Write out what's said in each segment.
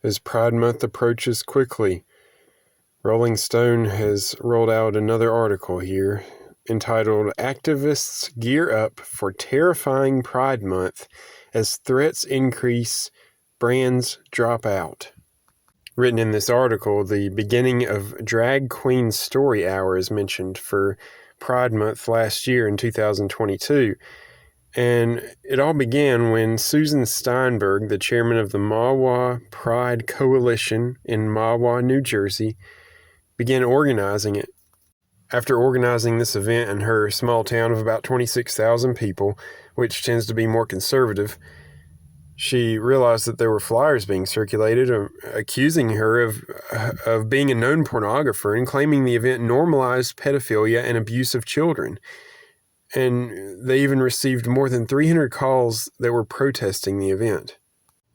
as Pride Month approaches quickly. Rolling Stone has rolled out another article here entitled "Activists Gear Up for Terrifying Pride Month as Threats Increase, Brands Drop Out." Written in this article, the beginning of Drag Queen Story Hour is mentioned for Pride Month last year in 2022. And it all began when Susan Steinberg, the chairman of the Mahwah Pride Coalition in Mahwah, New Jersey, began organizing it. After organizing this event in her small town of about 26,000 people, which tends to be more conservative, she realized that there were flyers being circulated accusing her of being a known pornographer and claiming the event normalized pedophilia and abuse of children. And they even received more than 300 calls that were protesting the event.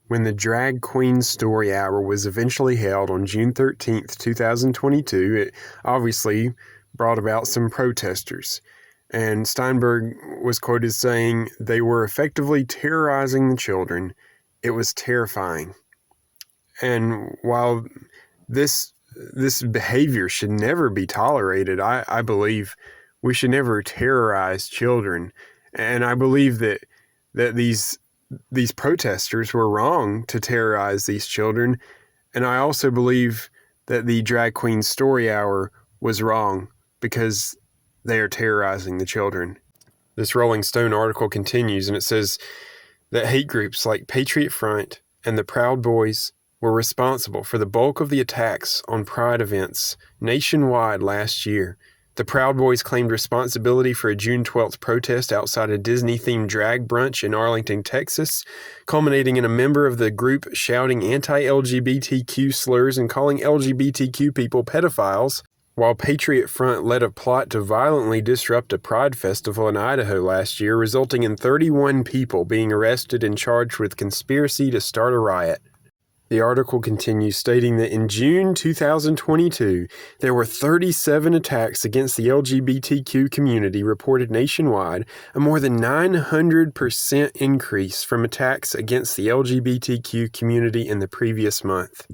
When the Drag Queen Story Hour was eventually held on June 13th, 2022, it obviously brought about some protesters. And Steinberg was quoted saying, "They were effectively terrorizing the children. It was terrifying." And while this behavior should never be tolerated, I believe we should never terrorize children. And I believe that these protesters were wrong to terrorize these children. And I also believe that the Drag Queen Story Hour was wrong because they are terrorizing the children. This Rolling Stone article continues, and it says that hate groups like Patriot Front and the Proud Boys were responsible for the bulk of the attacks on Pride events nationwide last year. The Proud Boys claimed responsibility for a June 12th protest outside a Disney-themed drag brunch in Arlington, Texas, culminating in a member of the group shouting anti-LGBTQ slurs and calling LGBTQ people pedophiles, while Patriot Front led a plot to violently disrupt a Pride festival in Idaho last year, resulting in 31 people being arrested and charged with conspiracy to start a riot. The article continues stating that in June 2022, there were 37 attacks against the LGBTQ community reported nationwide, a more than 900% increase from attacks against the LGBTQ community in the previous month.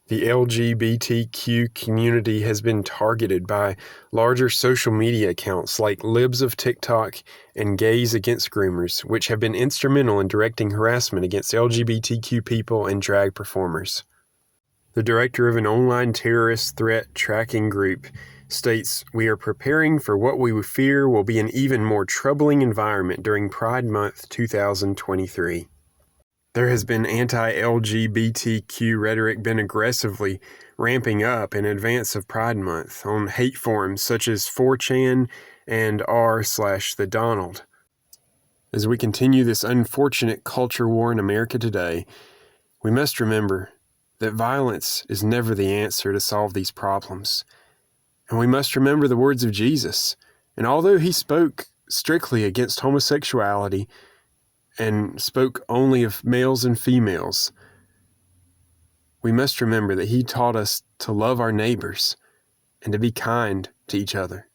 The LGBTQ community has been targeted by larger social media accounts like Libs of TikTok and Gays Against Groomers, which have been instrumental in directing harassment against LGBTQ people and drag performers. The director of an online terrorist threat tracking group states, "We are preparing for what we fear will be an even more troubling environment during Pride Month 2023. There has been anti-LGBTQ rhetoric been aggressively ramping up in advance of Pride Month on hate forums such as 4chan and r/the Donald. As we continue this unfortunate culture war in America today, we must remember that violence is never the answer to solve these problems. And we must remember the words of Jesus. And although he spoke strictly against homosexuality and spoke only of males and females, we must remember that he taught us to love our neighbors and to be kind to each other.